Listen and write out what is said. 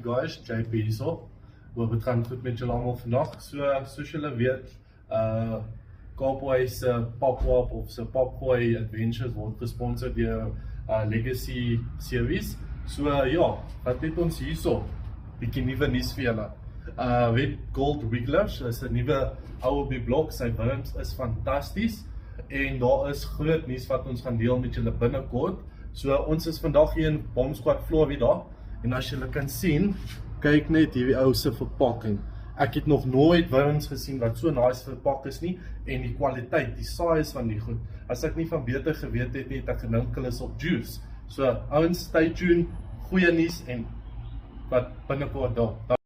guys, JP hierso. Wat gaan goed met julle almal vandag? Soos julle weet, Kaapboy se Popwap of se Popboy Adventures word gesponsor deur Legacy Series. So ja, wat het ons hierso? Bietjie nuwe nuus vir julle. Weet Gold Wigglers is 'n nuwe ou op die blok, sy wurms is fantasties en daar is groot nuus wat ons gaan deel met julle binnekort. So ons is vandag hier in Bomb Squad Florida en as julle kan sien, kyk net hierdie ou se verpakking. Ek het nog nooit wurms gesien wat so nice verpak is nie en die kwaliteit, die size van die goed. As ek nie van beter geweet het nie, het ek gedink hulle is op juice. So ouens, stay tuned, goeie nuus en wat binnekort daar.